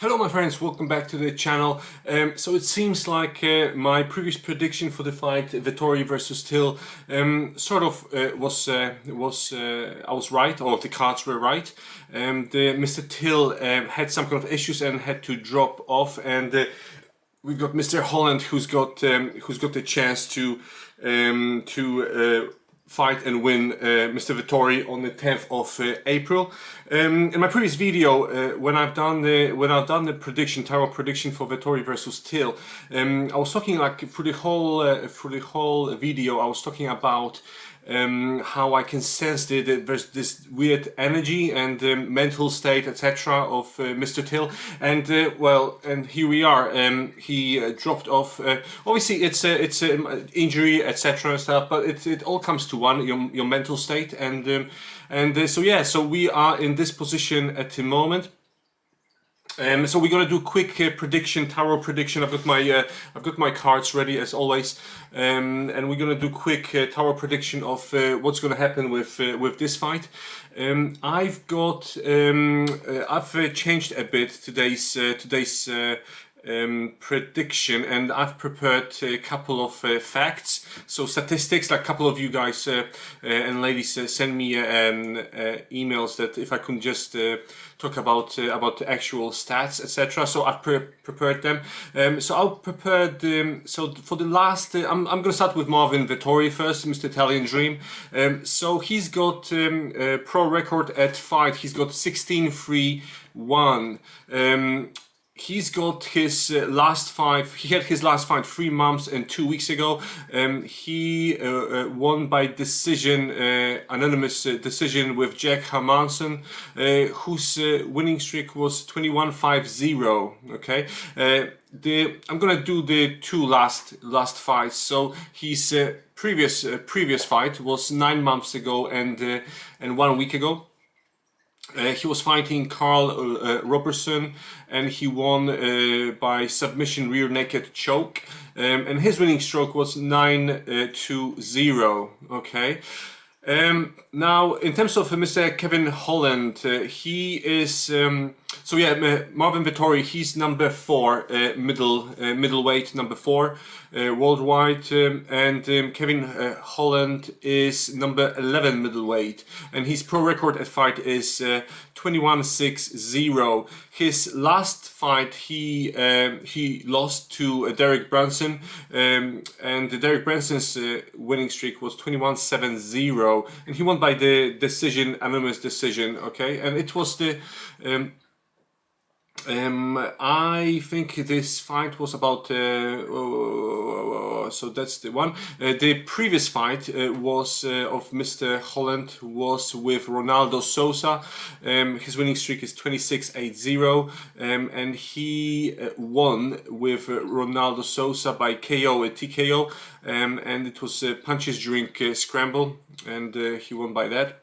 Hello my friends, welcome back to the channel. So it seems like my previous prediction for the fight Vettori versus Till I was right, or the cards were right. Mr. Till had some kind of issues and had to drop off, and we've got Mr. Holland who's got the chance to fight and win Mr. Vettori on the 10th of April. In my previous video, when I've done the prediction, tarot prediction for Vettori versus Till, I was talking like through the whole video. I was talking about how I can sense there's this weird energy and mental state, etc. of Mr. Till, and and here we are. He dropped off. Obviously, it's injury, etc. and stuff, but it all comes to one: your mental state, so we are in this position at the moment. So we're gonna do quick prediction, tarot prediction. I've got my cards ready as always, and we're gonna do quick tarot prediction of what's gonna happen with this fight. I've changed a bit today's prediction, and I've prepared a couple of facts, so statistics. Like a couple of you guys and ladies send me emails that if I could just talk about the actual stats, etc. So I've prepared them. So I'll prepare the for the last. I'm gonna start with Marvin Vettori first, Mr. Italian Dream. So he's got pro record at fight. He's got 16-3-1. He's got his last fight. He had his last fight 3 months and 2 weeks ago. He won by decision, anonymous decision with Jack Hermanson, whose winning streak was 21-5-0. Okay, I'm gonna do the two last fights. So his previous fight was 9 months ago and 1 week ago. He was fighting Carl Robertson, and he won by submission rear naked choke, and his winning stroke was 9-0. Okay. Now, in terms of Mr. Kevin Holland, he is Marvin Vettori. He's number 4, middleweight, number 4 worldwide, and Kevin Holland is number 11 middleweight, and his pro record at fight is 21-6-0. His last fight he lost to Derek Brunson, and Derek Brunson's winning streak was 21-7-0, and he won by the decision, anonymous decision. Okay, and it was the I think this fight was about so that's the one. The previous fight was of Mr. Holland was with Ronaldo Sousa. His winning streak is 26-8-0, and he won with Ronaldo Sousa by KO, a TKO, and it was punches during scramble, and he won by that.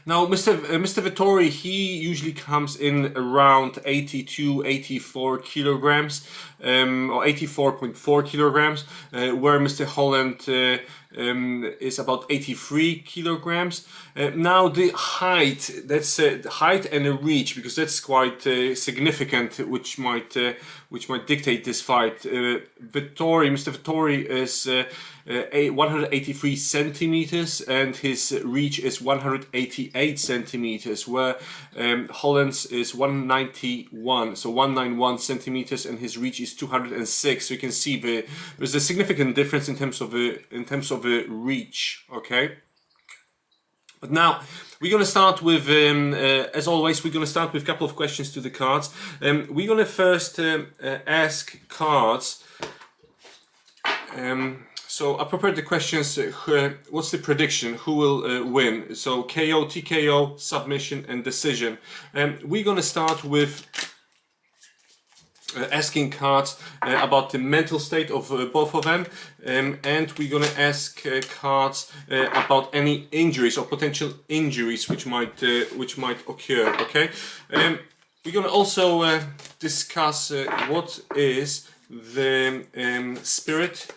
Now, Mr. Vettori, he usually comes in around 82-84 kilograms, or 84.4 kilograms, where Mr. Holland is about 83 kilograms. Now the height, that's the height and the reach, because that's quite significant, which might dictate this fight. Mr. Vettori is 183 centimeters, and his reach is 188 centimeters, where Holland's is 191, so 191 centimeters, and his reach is 206. So you can see there's a significant difference in terms of reach. Okay. But now we're going to start with, as always, we're going to start with a couple of questions to the cards. We're going to first ask cards. So I prepared the questions. What's the prediction? Who will win? So KO, TKO, submission, and decision. We're going to start with asking cards about the mental state of both of them, and we're gonna ask cards about any injuries or potential injuries which might occur. Okay, we're gonna also discuss what is the spirit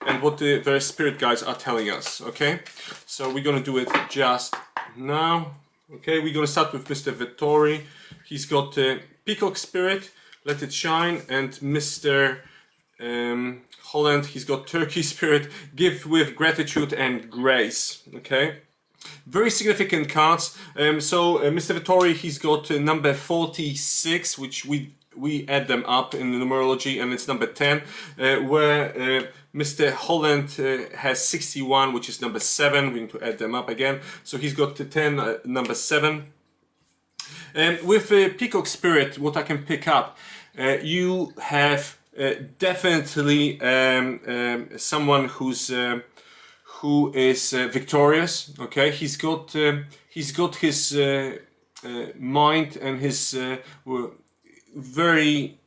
and what the various spirit guides are telling us. Okay, so we're gonna do it just now. Okay, we're gonna start with Mr. Vettori. He's got Peacock Spirit, Let It Shine, and Mr. Holland, he's got Turkey Spirit, Give with Gratitude and Grace. Okay, very significant cards. Mr. Vettori, he's got number 46, which we add them up in the numerology, and it's number 10, where Mr. Holland has 61, which is number 7. We need to add them up again. So he's got the 10, number 7. With Peacock Spirit, what I can pick up, you have definitely someone who is victorious. Okay, he's got his mind and his very.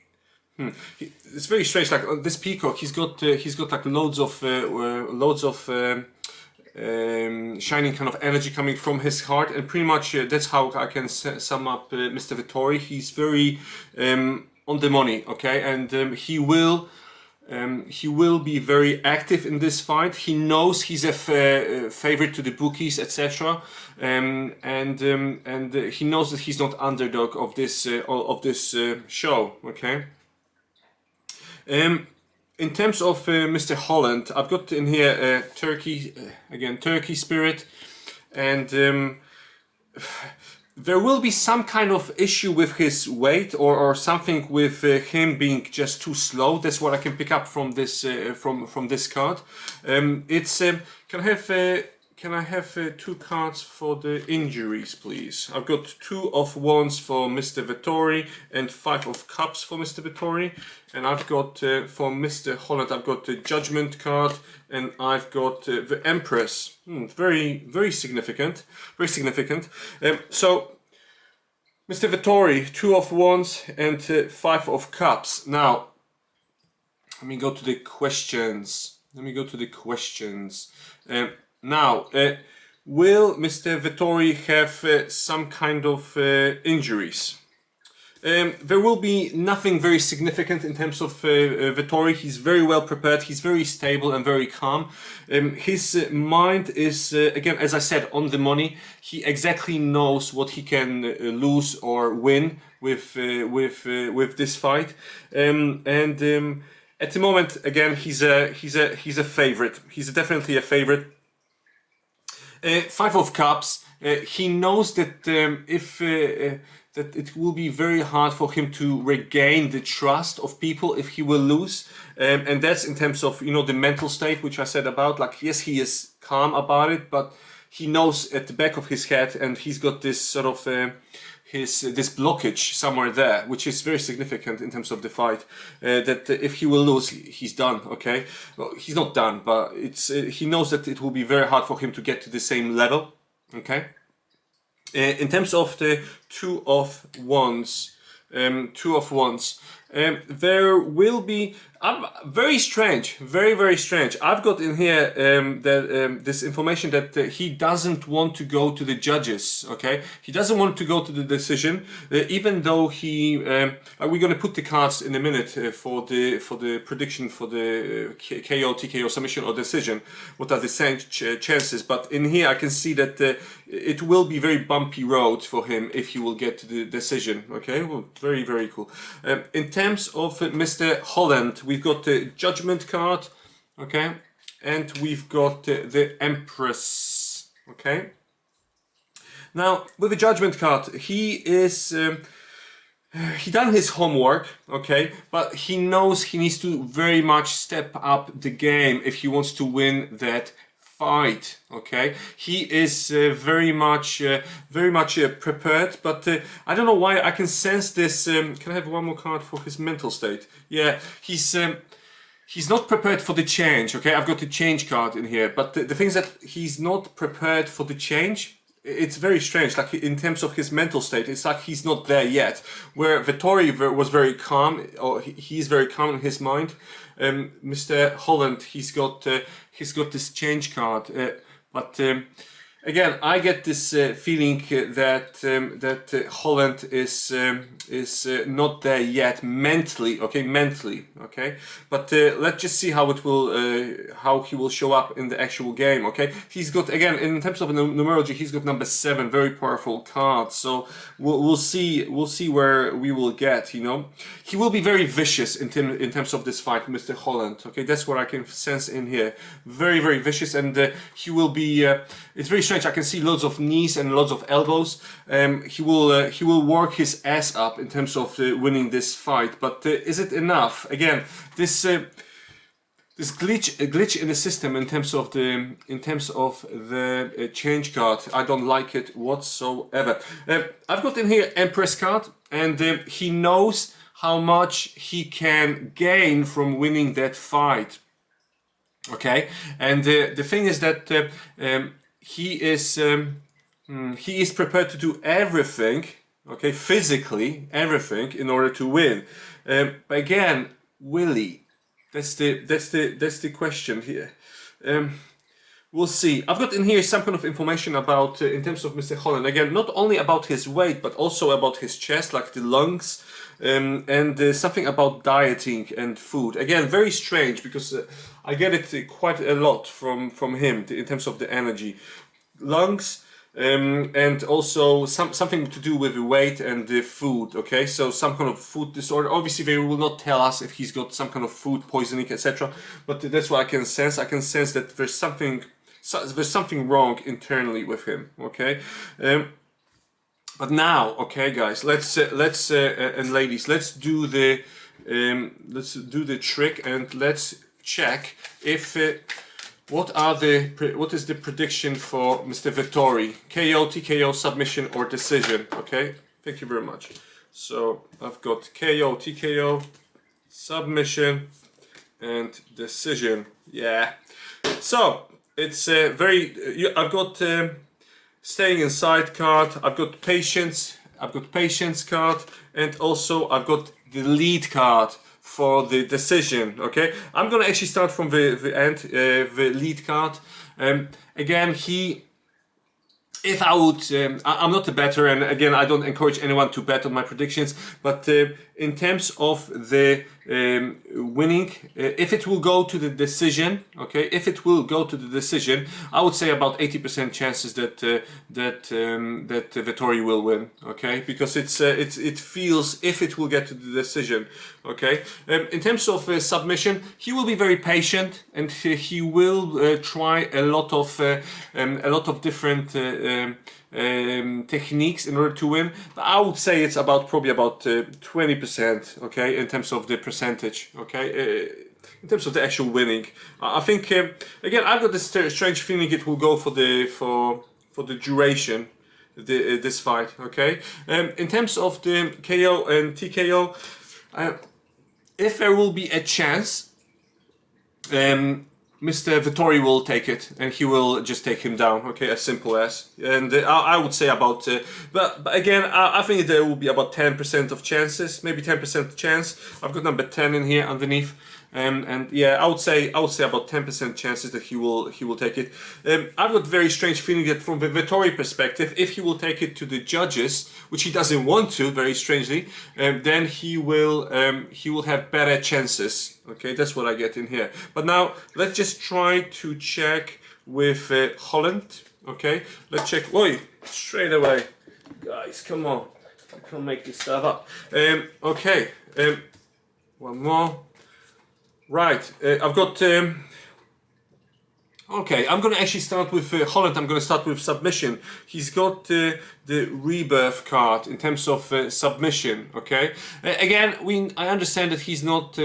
It's very strange. Like this peacock, he's got like loads of shining kind of energy coming from his heart, and pretty much that's how I can sum up Mr. Vettori. He's very on the money, okay, and he will be very active in this fight. He knows he's a favorite to the bookies, etc., and he knows that he's not underdog of this show, okay. In terms of Mr. Holland, I've got in here Turkey, again Turkey Spirit, and there will be some kind of issue with his weight or something with him being just too slow. That's what I can pick up from this from this card. Can I have 2 cards for the injuries, please? I've got 2 of Wands for Mr. Vettori and 5 of Cups for Mr. Vettori. And I've got, for Mr. Holland, I've got the Judgment card and I've got the Empress. Very, very significant. Very significant. So, Mr. Vettori, 2 of Wands and 5 of Cups. Now, let me go to the questions. Now, will Mr. Vettori have some kind of injuries? There will be nothing very significant in terms of Vettori. He's very well prepared, he's very stable and very calm. His mind is, again, as I said, on the money. He exactly knows what he can lose or win with this fight. At the moment, again, he's a favorite. He's definitely a favorite. 5 of Cups. He knows that that it will be very hard for him to regain the trust of people if he will lose, and that's in terms of, you know, the mental state, which I said about. Like, yes, he is calm about it, but he knows at the back of his head, and he's got this sort of this blockage somewhere there, which is very significant in terms of the fight. That if he will lose, he's done. Okay, well, he's not done, but it's he knows that it will be very hard for him to get to the same level. Okay. In terms of the 2 of Wands, there will be very strange, very strange. I've got in here this information that he doesn't want to go to the judges. Okay, he doesn't want to go to the decision, even though he. We're going to put the cards in a minute for the prediction for the KO, TKO, submission or decision. What are the chances? But in here I can see that it will be very bumpy road for him if he will get to the decision. Okay, well, very cool. In terms of Mr. Holland, we've got the Judgment card, okay, and we've got the Empress, okay. Now, with the Judgment card, he is he done his homework, okay, but he knows he needs to very much step up the game if he wants to win that fight. Okay, he is very much prepared, but I don't know why I can sense this. Can I have 1 more card for his mental state? Yeah, he's not prepared for the change. Okay, I've got the change card in here, but the thing is that he's not prepared for the change. It's very strange. Like, in terms of his mental state, it's like he's not there yet. Where Vettori was very calm, or he's very calm in his mind. Mr. Holland, he's got this change card, but again, I get this feeling that Holland is not there yet mentally. Okay, mentally. Okay, but let's just see how it will, how he will show up in the actual game. Okay, he's got, again, in terms of numerology, he's got number 7, very powerful card. So we'll see where we will get. You know, he will be very vicious in terms of this fight, Mr. Holland. Okay, that's what I can sense in here. Very, very vicious, and he will be. It's very strange. I can see loads of knees and loads of elbows. He will work his ass up in terms of winning this fight. But is it enough? Again, this glitch in the system in terms of the change card. I don't like it whatsoever. I've got in here Empress card, and he knows how much he can gain from winning that fight. Okay, and the thing is that he is prepared to do everything, okay, physically everything, in order to win. But again, will he? That's the question here. We'll see. I've got in here some kind of information about, in terms of Mr. Holland. Again, not only about his weight, but also about his chest, like the lungs, and something about dieting and food. Again, very strange, because I get it quite a lot from him in terms of the energy, lungs, and also something to do with the weight and the food. Okay, so some kind of food disorder. Obviously, they will not tell us if he's got some kind of food poisoning, etc. But that's what I can sense. I can sense that there's something wrong internally with him. Okay. But now, okay, guys, let's and ladies, let's do the trick, and let's check if what is the prediction for Mr. Vettori? KO, TKO, submission, or decision? Okay, thank you very much. So I've got KO, TKO, submission, and decision. Yeah. So it's I've got. Staying inside card, I've got patience card, and also I've got the lead card for the decision. Okay, I'm gonna actually start from the end, the lead card. Again, if I would, I'm not a bettor, and again, I don't encourage anyone to bet on my predictions, but in terms of the winning, if it will go to the decision, okay, if it will go to the decision, I would say about 80% chances that Vettori will win, okay, because it feels, if it will get to the decision, okay. In terms of submission, he will be very patient, and he will try a lot of different techniques in order to win. But I would say it's probably about 20%, okay, in terms of the percentage, okay, in terms of the actual winning. I think again, I've got this strange feeling it will go for the duration, this fight, okay. In terms of the KO and TKO, if there will be a chance, Mr. Vettori will take it, and he will just take him down. Okay, as simple as. And I would say about, but again, I think there will be about 10% of chances, maybe 10% chance. I've got number 10 in here underneath, and yeah, I would say about 10% chances that he will take it. I've got very strange feeling that from the Vettori perspective, if he will take it to the judges, which he doesn't want to, very strangely, then he will have better chances. Okay, that's what I get in here. But now let's just try to check with Holland. Okay, let's check. Oi, straight away, guys, come on, I can't make this stuff up. Okay, one more. Right, I've got. Okay, I'm going to actually start with Holland. I'm going to start with submission. He's got the rebirth card in terms of submission. Okay, again, I understand that he's not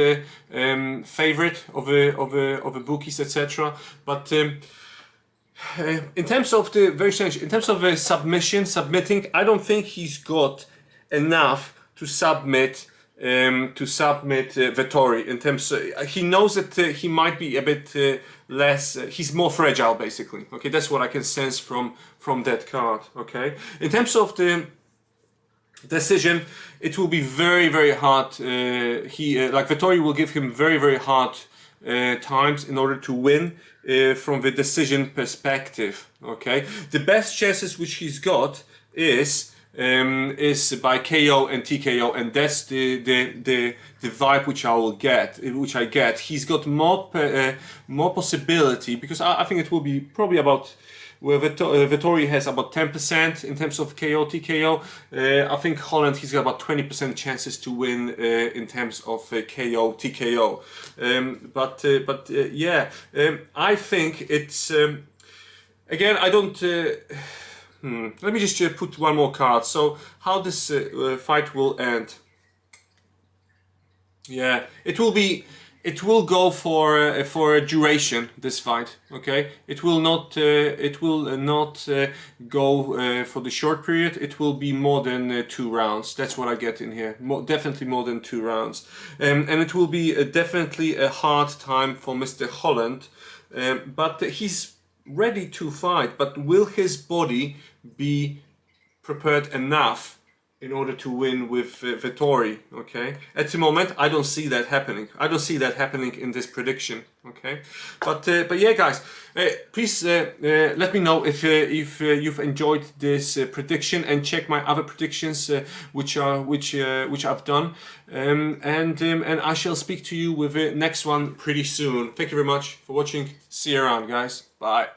favorite of the bookies, etc. But in terms of the very strange, in terms of submitting, I don't think he's got enough to submit. Vettori, in terms he knows that he might be a bit less, he's more fragile, basically. Okay, that's what I can sense from that card. Okay, in terms of the decision, it will be very, very hard. Like Vettori will give him very, very hard times in order to win from the decision perspective. Okay, the best chances which he's got is by KO and TKO, and that's the vibe which I get. He's got more possibility, because I think it will be probably about, where Vettori has about 10% in terms of KO TKO. I think Holland, he's got about 20% chances to win in terms of KO TKO. I think it's again, I don't. Let me just put one more card. So how this fight will end? Yeah, it will go for a duration, this fight. Okay, it will not go for the short period. It will be more than 2 rounds. That's what I get in here. Definitely more than 2 rounds, and it will be definitely a hard time for Mr. Holland, but he's ready to fight. But will his body be prepared enough in order to win with Vettori? Okay, at the moment I don't see that happening. I don't see that happening in this prediction. Okay, but yeah, guys, please let me know if you've enjoyed this prediction, and check my other predictions which I've done, and I shall speak to you with the next one pretty soon. Thank you very much for watching. See you around, guys. Bye.